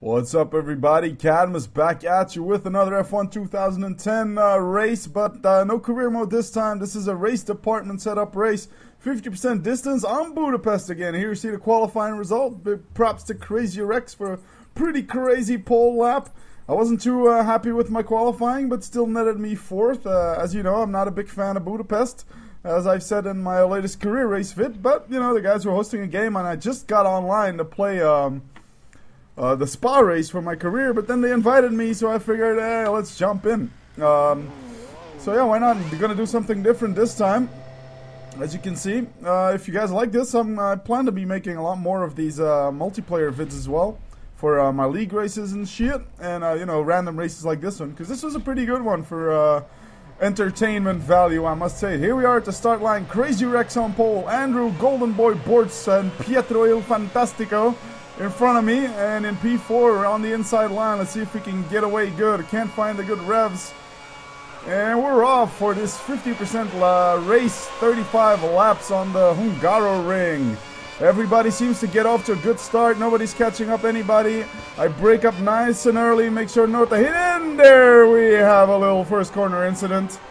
What's up, everybody? Cadmus back at you with another F1 2010 race, but no career mode this time. This is a race department setup race. 50% distance on Budapest again. Here you see the qualifying result. Big props to Crazy Rex for a pretty crazy pole lap. I wasn't too happy with my qualifying, but still netted me fourth. As you know, I'm not a big fan of Budapest, as I've said in my latest career race vid. But, you know, the guys were hosting a game, and I just got online to play the Spa race for my career, but then they invited me, so I figured, hey, let's jump in. So yeah, why not? We're gonna do something different this time. As you can see, if you guys like this, I plan to be making a lot more of these multiplayer vids as well for my league races and shit, and you know, random races like this one, because this was a pretty good one for entertainment value, I must say. Here we are at the start line. Crazy Rex on pole, Andrew, Golden Boy, Bortz, and Pietro il Fantastico in front of me, and in P4 we're on the inside line. Let's see if we can get away good. Can't find the good revs, and we're off for this 50% race, 35 laps on the Hungaroring. Everybody seems to get off to a good start. Nobody's catching up anybody. I break up nice and early, make sure not to hit in. There we have a little first corner incident.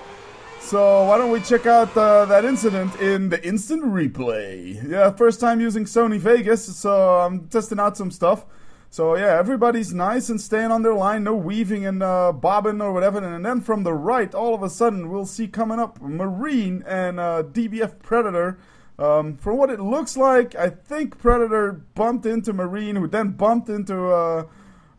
So why don't we check out that incident in the instant replay. Yeah, first time using Sony Vegas, so I'm testing out some stuff. So yeah, everybody's nice and staying on their line, no weaving and bobbing or whatever. And then from the right, all of a sudden, we'll see coming up Marine and DBF Predator. From what it looks like, I think Predator bumped into Marine, who then bumped into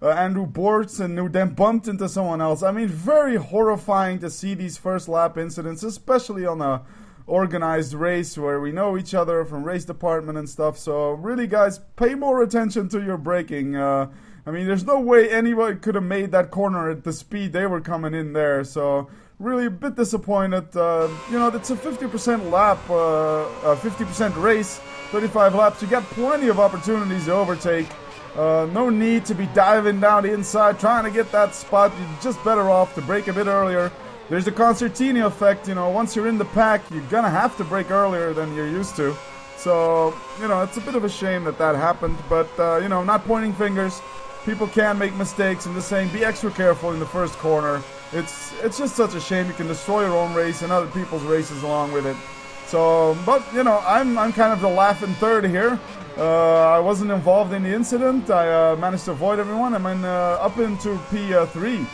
Andrew Bortz, and who then bumped into someone else. I mean, very horrifying to see these first lap incidents, especially on a organized race where we know each other from race department and stuff. So really, guys, pay more attention to your braking. I mean, there's no way anybody could have made that corner at the speed they were coming in there. So really a bit disappointed. You know, it's a 50% lap, 50% race, 35 laps. You got plenty of opportunities to overtake. No need to be diving down the inside trying to get that spot. You're just better off to brake a bit earlier. There's the concertina effect, you know, once you're in the pack, you're gonna have to brake earlier than you're used to. So, you know, it's a bit of a shame that that happened, but, you know, not pointing fingers. People can make mistakes. I'm just saying, be extra careful in the first corner. It's just such a shame. You can destroy your own race and other people's races along with it. So, but, you know, I'm kind of the laughing third here. I wasn't involved in the incident. I managed to avoid everyone. I'm up into P3.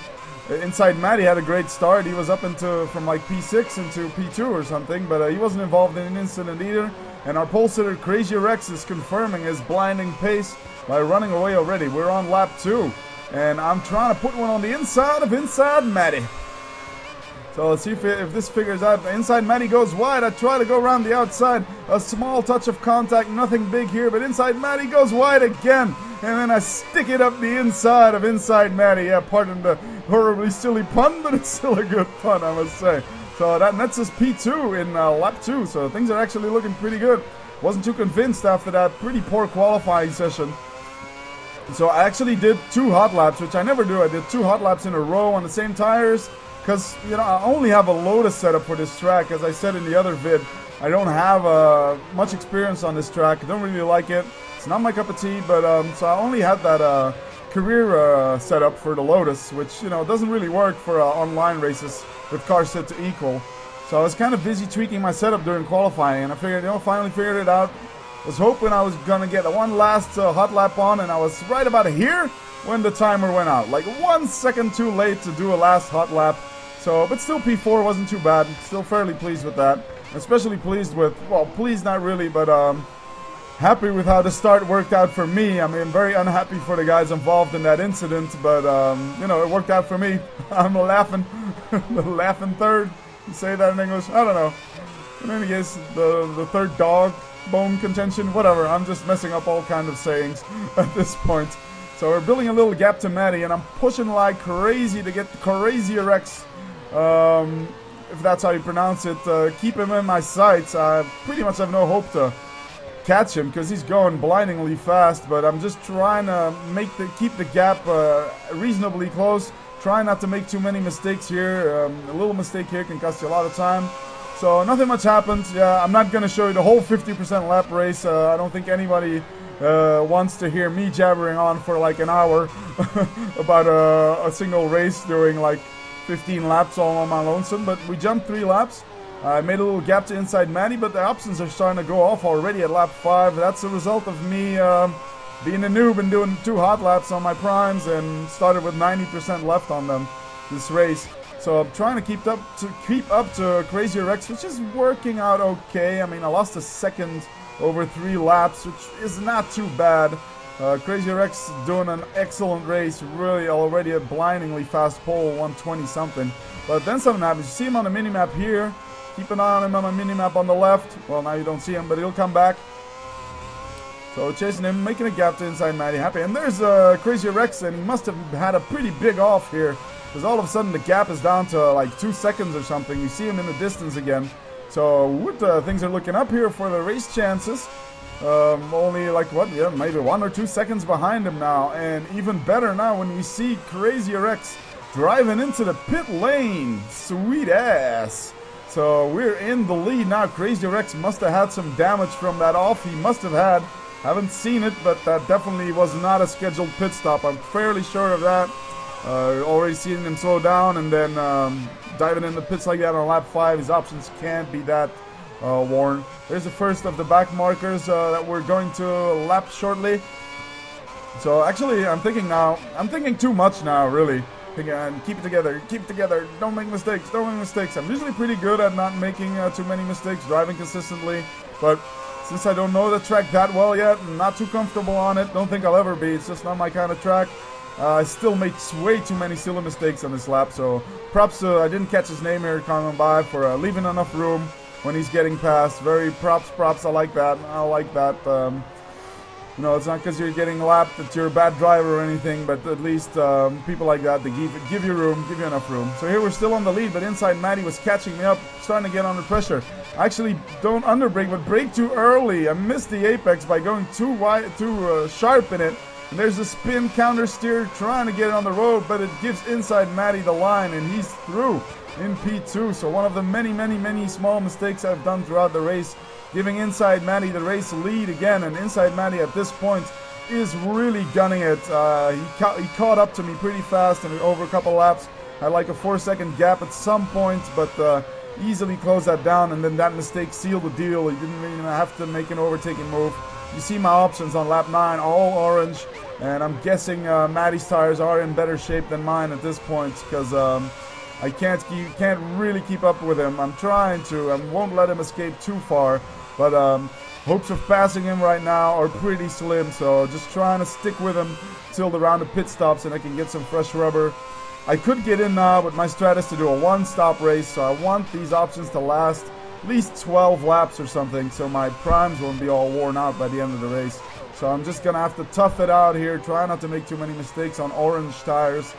Inside Matty had a great start. He was up into from like P6 into P2 or something, but he wasn't involved in an incident either. And our pole sitter Crazy Rex is confirming his blinding pace by running away already. We're on lap 2, and I'm trying to put one on the inside of Inside Matty. So let's see if this figures out. Inside Matty goes wide. I try to go around the outside. A small touch of contact, nothing big here, but Inside Matty goes wide again. And then I stick it up the inside of Inside Matty. Yeah, pardon the horribly silly pun, but it's still a good pun, I must say. So that nets us P2 in lap 2. So things are actually looking pretty good. Wasn't too convinced after that pretty poor qualifying session. So I actually did 2 hot laps, which I never do. I did 2 hot laps in a row on the same tires. Because, you know, I only have a Lotus setup for this track. As I said in the other vid, I don't have much experience on this track. I don't really like it. It's not my cup of tea, but so I only had that career setup for the Lotus, which, you know, doesn't really work for online races with cars set to equal. So I was kind of busy tweaking my setup during qualifying, and I figured, you know, finally figured it out. Was hoping I was going to get one last hot lap on, and I was right about here when the timer went out. Like 1 second too late to do a last hot lap. So, but still P4 wasn't too bad. Still fairly pleased with that. Especially pleased with, well, pleased not really, but happy with how the start worked out for me. I mean, very unhappy for the guys involved in that incident, but you know, it worked out for me. I'm laughing, the laughing third. You say that in English? I don't know. In any case, the third dog bone contention, whatever. I'm just messing up all kinds of sayings at this point. So we're building a little gap to Matty, and I'm pushing like crazy to get Crazy Rex. If that's how you pronounce it, keep him in my sights. I pretty much have no hope to catch him because he's going blindingly fast, but I'm just trying to keep the gap reasonably close. Try not to make too many mistakes here. A little mistake here can cost you a lot of time. So nothing much happened. Yeah, I'm not going to show you the whole 50% lap race. I don't think anybody wants to hear me jabbering on for like an hour about a single race doing like 15 laps all on my lonesome. But we jumped 3 laps. I made a little gap to inside Matty, but the options are starting to go off already at lap 5. That's a result of me being a noob and doing 2 hot laps on my primes and started with 90% left on them this race. So I'm trying to keep up to Crazy Rex, which is working out okay. I mean, I lost a second over 3 laps, which is not too bad. Crazy Rex doing an excellent race, really already a blindingly fast pole, 120 something. But then something happens. You see him on the minimap here. Keep an eye on him on the minimap on the left. Well, now you don't see him, but he'll come back. So chasing him, making a gap to inside Matty, happy. And there's Crazy Rex, and he must have had a pretty big off here. Because all of a sudden the gap is down to like 2 seconds or something. You see him in the distance again. So things are looking up here for the race chances. Only like what? Yeah, maybe 1 or 2 seconds behind him now. And even better now when we see Crazy Rex driving into the pit lane. Sweet ass. So we're in the lead now. Crazy Rex must have had some damage from that off. He must have had. Haven't seen it, but that definitely was not a scheduled pit stop. I'm fairly sure of that. Already seeing him slow down and then diving in the pits like that on lap 5. His options can't be that worn. There's the first of the back markers that we're going to lap shortly. So actually, I'm thinking too much now, really. Keep it together, don't make mistakes, I'm usually pretty good at not making too many mistakes, driving consistently, but since I don't know the track that well yet, I'm not too comfortable on it, don't think I'll ever be, it's just not my kind of track. I still make way too many silly mistakes on this lap, so props I didn't catch his name here coming by for leaving enough room when he's getting past. Very props, I like that. You know, it's not because you're getting lapped that you're a bad driver or anything, but at least people like that, they give you room, give you enough room. So here we're still on the lead, but inside Matty was catching me up, starting to get under pressure. I actually don't underbrake, but brake too early. I missed the apex by going too sharp in it. And there's a spin counter steer trying to get it on the road, but it gives inside Matty the line, and he's through in P2. So one of the many small mistakes I've done throughout the race, giving inside Matty the race lead again. And inside Matty at this point is really gunning it. He caught up to me pretty fast, and over a couple laps had like a 4-second gap at some point, but easily closed that down. And then that mistake sealed the deal. He didn't even have to make an overtaking move. You see my options on lap 9, all orange, and I'm guessing Matty's tires are in better shape than mine at this point, because I can't really keep up with him. I'm trying to, I won't let him escape too far, but hopes of passing him right now are pretty slim, so just trying to stick with him till the round of pit stops and I can get some fresh rubber. I could get in now, but my strat is to do a one-stop race, so I want these options to last at least 12 laps or something, so my primes won't be all worn out by the end of the race. So I'm just gonna have to tough it out here, try not to make too many mistakes on orange tires.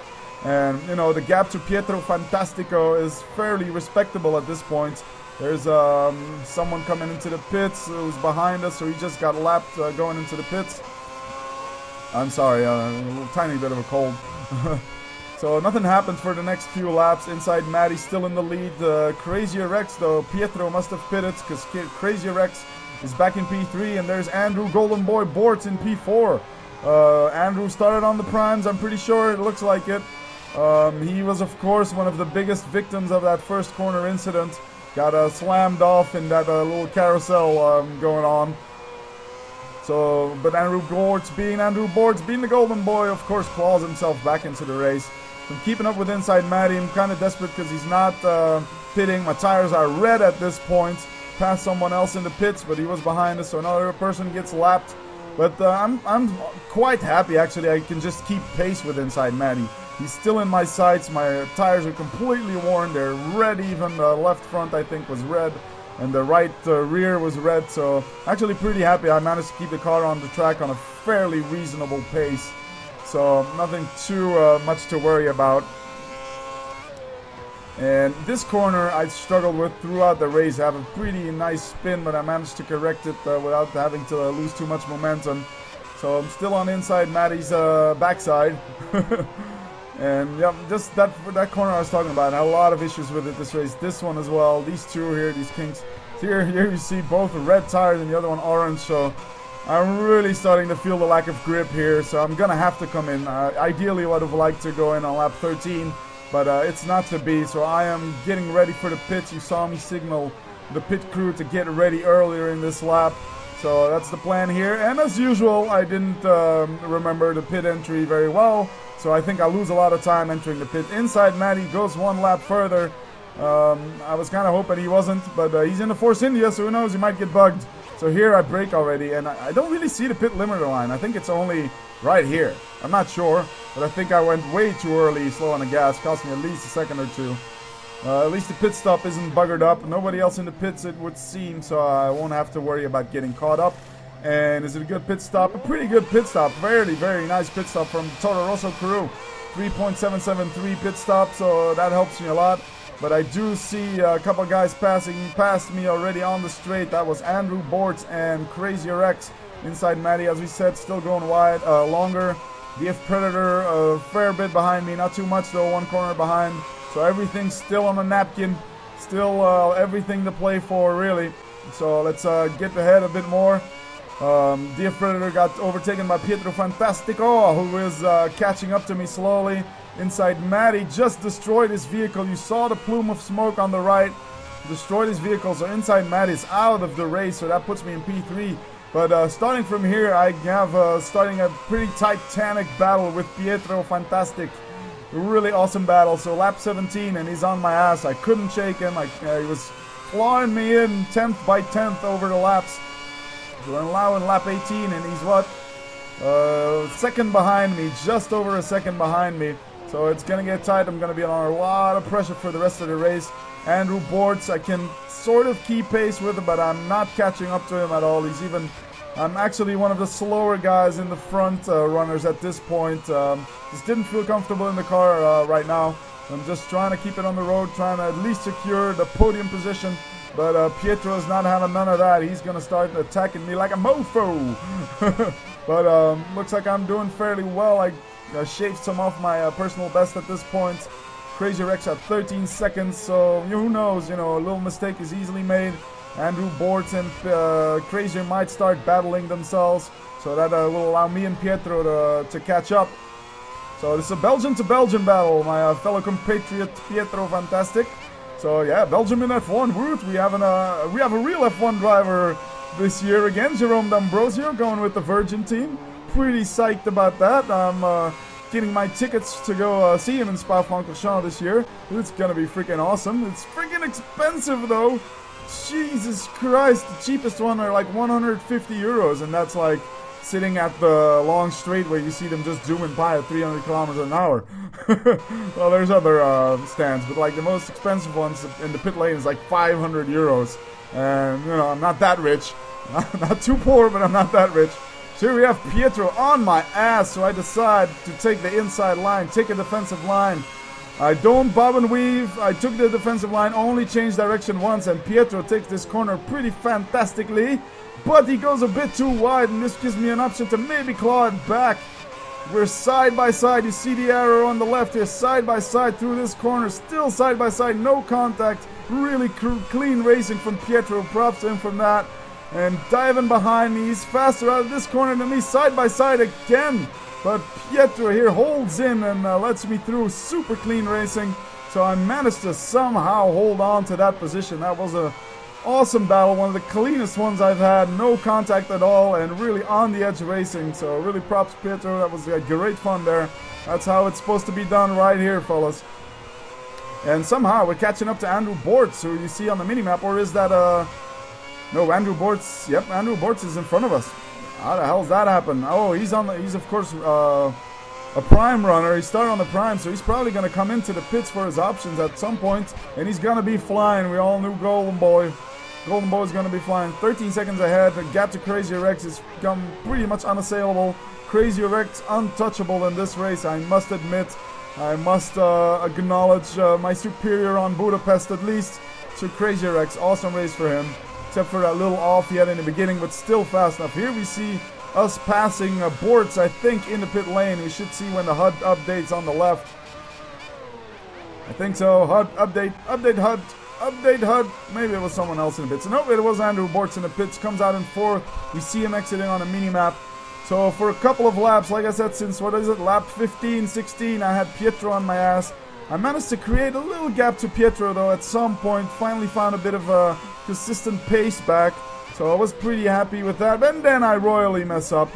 And you know, the gap to Pietro Fantastico is fairly respectable at this point. There's someone coming into the pits who's behind us, so he just got lapped going into the pits. I'm sorry, a tiny bit of a cold. So nothing happens for the next few laps. Inside Matty still in the lead. Crazy Rex though, Pietro must have pitted because Crazy Rex is back in P3, and there's Andrew Golden Boy Bortz in P4. Andrew started on the primes, I'm pretty sure, it looks like it. He was of course one of the biggest victims of that first corner incident. Got slammed off in that little carousel going on. So, but Andrew Bortz being the Golden Boy, of course, claws himself back into the race. I'm keeping up with inside Matty. I'm kind of desperate because he's not pitting. My tires are red at this point. Passed someone else in the pits, but he was behind us, so another person gets lapped. But I'm quite happy, actually. I can just keep pace with inside Matty. He's still in my sights. My tires are completely worn. They're red even. The left front, I think, was red. And the right rear was red. So actually pretty happy. I managed to keep the car on the track on a fairly reasonable pace. So nothing too much to worry about. And this corner I struggled with throughout the race. I have a pretty nice spin, but I managed to correct it without having to lose too much momentum. So I'm still on inside Matty's backside. And yeah, just that corner I was talking about, I had a lot of issues with it this race. This one as well, these two here, these kinks. Here you see both red tires and the other one orange, so I'm really starting to feel the lack of grip here, so I'm gonna have to come in. Ideally, I would have liked to go in on lap 13, but it's not to be, so I am getting ready for the pits. You saw me signal the pit crew to get ready earlier in this lap, so that's the plan here. And as usual, I didn't remember the pit entry very well, so I think I lose a lot of time entering the pit. Inside Matty goes one lap further. I was kind of hoping he wasn't, but he's in the Force India, so who knows, he might get bugged. So here I brake already, and I don't really see the pit limiter line. I think it's only right here. I'm not sure, but I think I went way too early, slow on the gas. Cost me at least a second or two. At least the pit stop isn't buggered up. Nobody else in the pits, it would seem, so I won't have to worry about getting caught up. And is it a good pit stop? A pretty good pit stop. Very, very nice pit stop from Toro Rosso crew. 3.773 pit stop, so that helps me a lot. But I do see a couple guys passing past me already on the straight. That was Andrew Bortz and Crazy Rex inside Matty, as we said, still going wide, longer. DF Predator a fair bit behind me, not too much though, one corner behind. So everything's still on the napkin, still everything to play for really. So let's get ahead a bit more. DF Predator got overtaken by Pietro Fantastico, who is catching up to me slowly. Inside Matty just destroyed his vehicle. You saw the plume of smoke on the right. Destroyed his vehicle. So inside Matty is out of the race. So that puts me in P3. But starting from here, I have starting a pretty titanic battle with Pietro Fantastic. Really awesome battle. So lap 17 and he's on my ass. I couldn't shake him. He was clawing me in 10th by 10th over the laps. So I'm now in lap 18 and he's what? Second behind me. Just over a second behind me. So it's going to get tight. I'm going to be under a lot of pressure for the rest of the race. Andrew Bortz, I can sort of keep pace with him, but I'm not catching up to him at all. I'm actually one of the slower guys in the front runners at this point. Just didn't feel comfortable in the car right now. I'm just trying to keep it on the road, trying to at least secure the podium position. But Pietro is not having none of that. He's going to start attacking me like a mofo. But looks like I'm doing fairly well. I shaved some off my personal best at this point. Crazy Rex at 13 seconds, so who knows, a little mistake is easily made. Andrew Bortz and Crazier might start battling themselves, so that will allow me and Pietro to catch up. So this is a Belgian to Belgian battle, my fellow compatriot Pietro Fantastic. So yeah, Belgium in F1, woot! We have a real F1 driver this year again, Jerome D'Ambrosio, going with the Virgin team. Pretty psyched about that. I'm getting my tickets to go see him in Spa-Francorchamps this year. It's gonna be freaking awesome. It's freaking expensive though. Jesus Christ, the cheapest one are like 150 euros, and that's like sitting at the long straight where you see them just zooming by at 300 kilometers an hour. Well, there's other stands, but like the most expensive ones in the pit lane is like 500 euros. And I'm not that rich. Not too poor, but I'm not that rich. So here we have Pietro on my ass, so I decide to take the inside line, take a defensive line. I don't bob and weave. I took the defensive line, only changed direction once, and Pietro takes this corner pretty fantastically. But he goes a bit too wide, and this gives me an option to maybe claw it back. We're side by side. You see the arrow on the left here, side by side through this corner. Still side by side, no contact. Really clean racing from Pietro. Props to him from that. And diving behind me, he's faster out of this corner than me, side by side again. But Pietro here holds in and lets me through. Super clean racing. So I managed to somehow hold on to that position. That was a awesome battle, one of the cleanest ones I've had. No contact at all and really on the edge racing. So really props Pietro. That was great fun there. That's how it's supposed to be done right here, fellas. And somehow we're catching up to Andrew Bortz, who you see on the minimap. Or is that no, Andrew Bortz. Yep, Andrew Bortz is in front of us. How the hell's that happen? Oh, he's of course a prime runner. He started on the prime, so he's probably gonna come into the pits for his options at some point, and he's gonna be flying. We all knew Golden Boy. Golden Boy is gonna be flying. 13 seconds ahead. The gap to Crazy Rex is become pretty much unassailable. Crazy Rex untouchable in this race, I must admit. I must acknowledge my superior on Budapest at least to Crazy Rex. Awesome race for him. Except for that little off he had in the beginning, but still fast enough. Here we see us passing Bortz, I think, in the pit lane. We should see when the HUD updates on the left. I think so. HUD, update, update HUD, update HUD. Maybe it was someone else in the pits. No, it was Andrew Bortz in the pits. Comes out in 4th. We see him exiting on a mini-map. So for a couple of laps, like I said, since, what is it, lap 15, 16, I had Pietro on my ass. I managed to create a little gap to Pietro, though, at some point. Finally found a bit of a consistent pace back. So I was pretty happy with that. And then I royally mess up.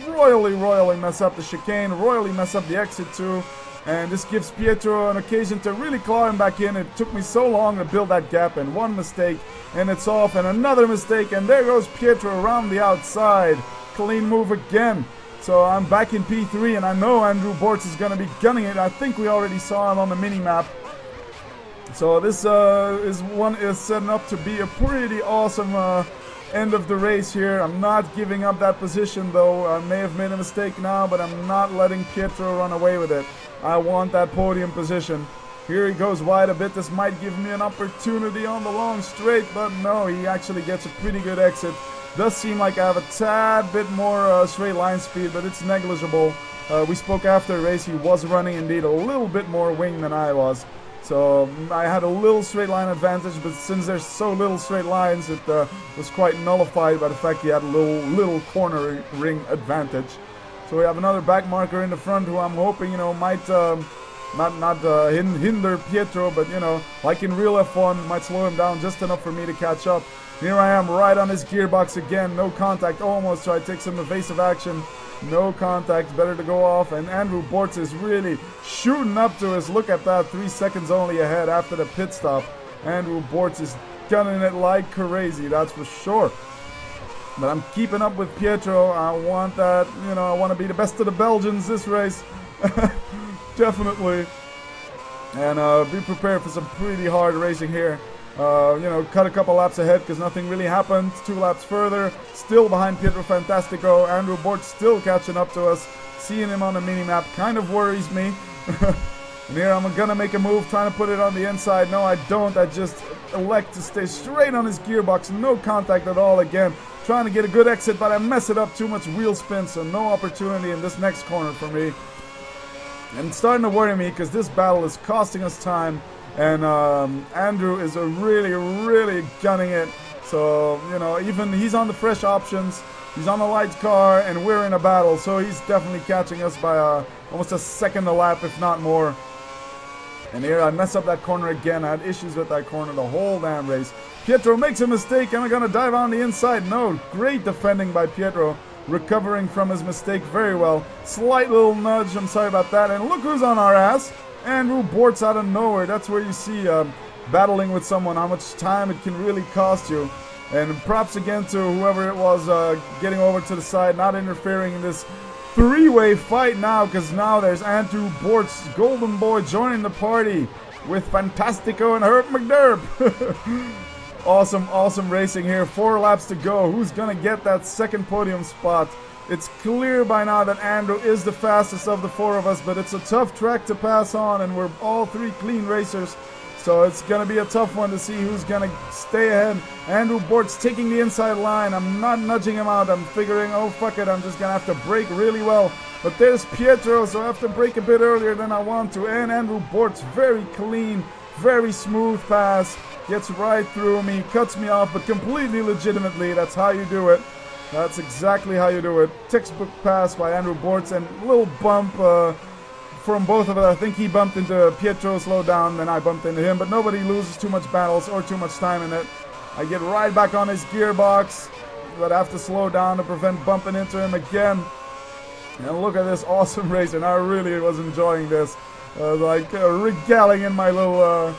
Royally mess up the chicane. Royally mess up the exit, too. And this gives Pietro an occasion to really claw him back in. It took me so long to build that gap, and one mistake, and it's off, and another mistake, and there goes Pietro around the outside. Clean move again. So I'm back in P3, and I know Andrew Bortz is going to be gunning it. I think we already saw him on the mini-map. So this is setting up to be a pretty awesome end of the race here. I'm not giving up that position, though. I may have made a mistake now, but I'm not letting Pietro run away with it. I want that podium position. Here he goes wide a bit. This might give me an opportunity on the long straight, but no, he actually gets a pretty good exit. Does seem like I have a tad bit more straight line speed, but it's negligible. We spoke after the race. He was running indeed a little bit more wing than I was. So I had a little straight line advantage, but since there's so little straight lines, it was quite nullified by the fact he had a little corner ring advantage. So we have another back marker in the front who I'm hoping, you know, might not hinder Pietro, but, you know, like in real F1, might slow him down just enough for me to catch up. Here I am right on his gearbox again. No contact almost, so I take some evasive action. No contact, better to go off. And Andrew Bortz is really shooting up to us. Look at that, 3 seconds only ahead after the pit stop. Andrew Bortz is gunning it like crazy, that's for sure. But I'm keeping up with Pietro. I want that, you know, I want to be the best of the Belgians this race. Definitely. And be prepared for some pretty hard racing here. You know, cut a couple laps ahead because nothing really happened. 2 laps further, still behind Pietro Fantastico. Andrew Bortz still catching up to us. Seeing him on the mini-map kind of worries me. And here I'm gonna make a move, trying to put it on the inside. No, I don't. I just elect to stay straight on his gearbox. No contact at all again. Trying to get a good exit, but I mess it up. Too much wheel spin, so no opportunity in this next corner for me. And it's starting to worry me because this battle is costing us time. And Andrew is really gunning it. So, you know, even he's on the fresh options. He's on a light car, and we're in a battle. So he's definitely catching us by almost a second a lap, if not more. And here I mess up that corner again. I had issues with that corner the whole damn race. Pietro makes a mistake. Am I going to dive on the inside? No. Great defending by Pietro. Recovering from his mistake very well. Slight little nudge. I'm sorry about that. And look who's on our ass. Andrew Bortz out of nowhere. That's where you see battling with someone, how much time it can really cost you. And props again to whoever it was getting over to the side, not interfering in this three-way fight now, because now there's Andrew Bortz, Golden Boy, joining the party with Fantastico and Herb McDerb. Awesome racing here. 4 laps to go. Who's going to get that second podium spot? It's clear by now that Andrew is the fastest of the 4 of us, but it's a tough track to pass on, and we're all 3 clean racers. So it's going to be a tough one to see who's going to stay ahead. Andrew Bortz taking the inside line. I'm not nudging him out. I'm figuring, oh, fuck it, I'm just going to have to brake really well. But there's Pietro, so I have to brake a bit earlier than I want to. And Andrew Bortz, very clean, very smooth pass. Gets right through me, cuts me off, but completely legitimately. That's how you do it. That's exactly how you do it. Textbook pass by Andrew Bortz, and a little bump from both of us. I think he bumped into Pietro, slowed down, then I bumped into him, but nobody loses too much battles or too much time in it. I get right back on his gearbox, but I have to slow down to prevent bumping into him again. And look at this awesome race, and I really was enjoying this. Regaling in my little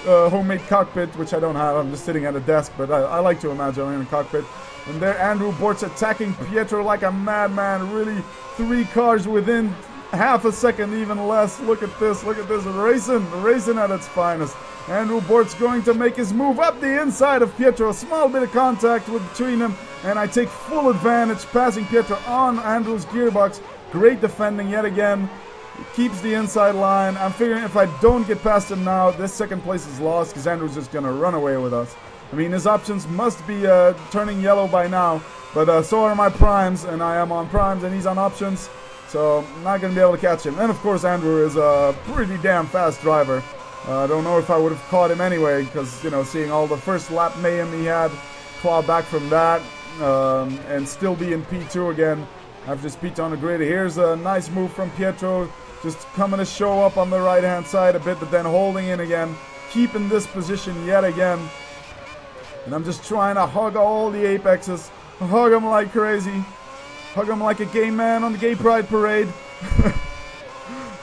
homemade cockpit, which I don't have. I'm just sitting at a desk, but I like to imagine I'm in a cockpit. And there Andrew Bortz attacking Pietro like a madman. Really 3 cars within half a second, even less. Look at this, racing at its finest. Andrew Bortz going to make his move up the inside of Pietro. A small bit of contact between them, and I take full advantage, passing Pietro on Andrew's gearbox. Great defending yet again. Keeps the inside line. I'm figuring if I don't get past him now, this second place is lost because Andrew's just going to run away with us. I mean, his options must be turning yellow by now, but so are my primes, and I am on primes, and he's on options, so I'm not going to be able to catch him. And, of course, Andrew is a pretty damn fast driver. I don't know if I would have caught him anyway, because, you know, seeing all the first lap mayhem he had, claw back from that, and still be in P2 again after speed on the grid. Here's a nice move from Pietro, just coming to show up on the right-hand side a bit, but then holding in again, keeping this position yet again. And I'm just trying to hug all the apexes, hug them like crazy, hug them like a gay man on the gay pride parade.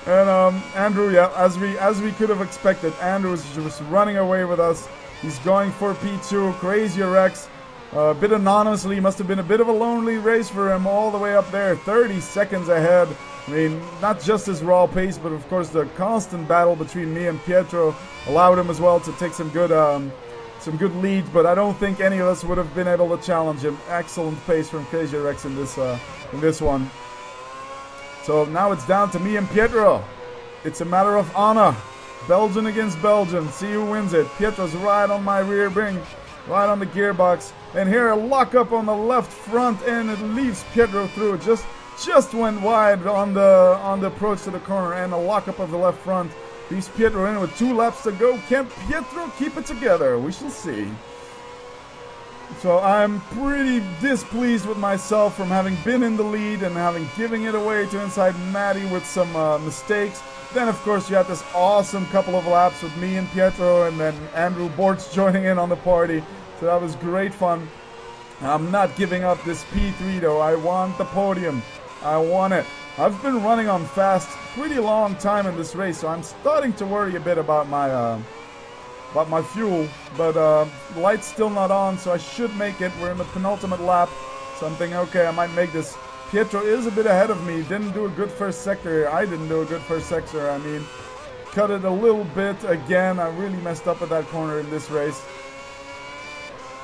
And Andrew, yeah, as we could have expected, Andrew is just running away with us. He's going for P2, crazy Rex. A bit anonymously, must have been a bit of a lonely race for him all the way up there, 30 seconds ahead. I mean, not just his raw pace, but of course the constant battle between me and Pietro allowed him as well to take some good leads, but I don't think any of us would have been able to challenge him. Excellent pace from Crazy Rex in this one. So now it's down to me and Pietro. It's a matter of honor. Belgian against Belgian. See who wins it. Pietro's right on my rear wing, right on the gearbox. And here a lock up on the left front, and it leaves Pietro through. Just went wide on the approach to the corner, and a lock up of the left front leaves Pietro in with 2 laps to go. Can Pietro keep it together? We shall see. So I'm pretty displeased with myself from having been in the lead and having giving it away to Inside Matty with some mistakes. Then of course you had this awesome couple of laps with me and Pietro, and then Andrew Bortz joining in on the party. So that was great fun. I'm not giving up this P3 though. I want the podium. I want it. I've been running on fast pretty long time in this race, so I'm starting to worry a bit about my fuel, but light's still not on, so I should make it. We're in the penultimate lap, so I'm thinking, okay, I might make this. Pietro is a bit ahead of me. Didn't do a good first sector. I didn't do a good first sector. I mean, cut it a little bit again. I really messed up at that corner in this race.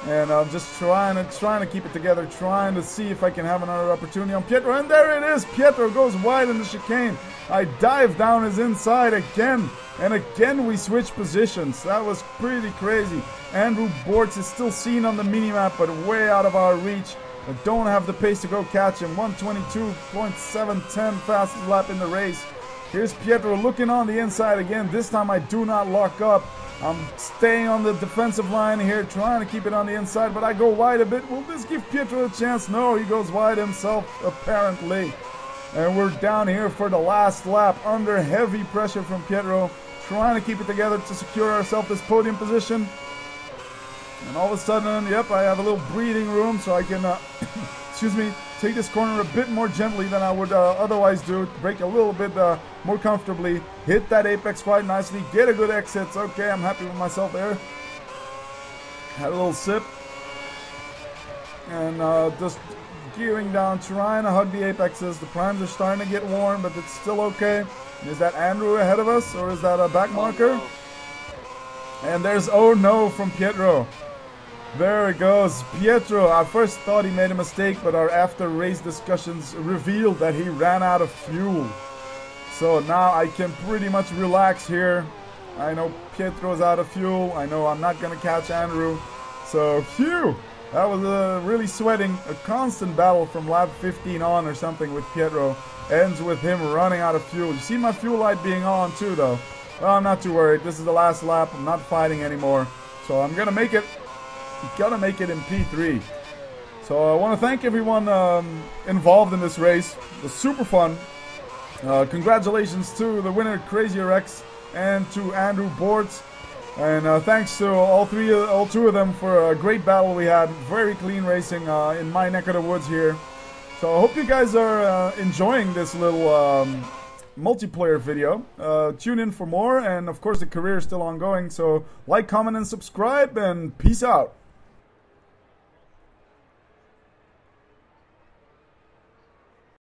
And I'm just trying to keep it together, trying to see if I can have another opportunity on Pietro. And there it is. Pietro goes wide in the chicane. I dive down his inside again. And again we switch positions. That was pretty crazy. Andrew Bortz is still seen on the minimap, but way out of our reach. I don't have the pace to go catch him. 122.710 fastest lap in the race. Here's Pietro looking on the inside again. This time I do not lock up. I'm staying on the defensive line here, trying to keep it on the inside, but I go wide a bit. Will this give Pietro a chance? No, he goes wide himself, apparently. And we're down here for the last lap, under heavy pressure from Pietro, trying to keep it together to secure ourselves this podium position. And all of a sudden, yep, I have a little breathing room, so I can, excuse me, take this corner a bit more gently than I would otherwise do, brake a little bit more comfortably, hit that apex quite nicely, get a good exit. Okay, I'm happy with myself there. Had a little sip, and just gearing down, trying to hug the apexes. The primes are starting to get warm, but it's still okay. Is that Andrew ahead of us, or is that a back marker? And there's oh no from Pietro. There it goes, Pietro. I first thought he made a mistake, but our after race discussions revealed that he ran out of fuel. So now I can pretty much relax here. I know Pietro's out of fuel. I know I'm not going to catch Andrew. So, phew, that was really sweating. A constant battle from lap 15 on or something with Pietro. Ends with him running out of fuel. You see my fuel light being on too though. Well, I'm not too worried. This is the last lap. I'm not fighting anymore. So I'm going to make it. Gotta make it in P3. So I want to thank everyone involved in this race. It was super fun. Congratulations to the winner, Crazy Rex, and to Andrew Bortz. And thanks to all two of them for a great battle we had. Very clean racing in my neck of the woods here. So I hope you guys are enjoying this little multiplayer video. Tune in for more, and of course the career is still ongoing. So like, comment, and subscribe, and peace out.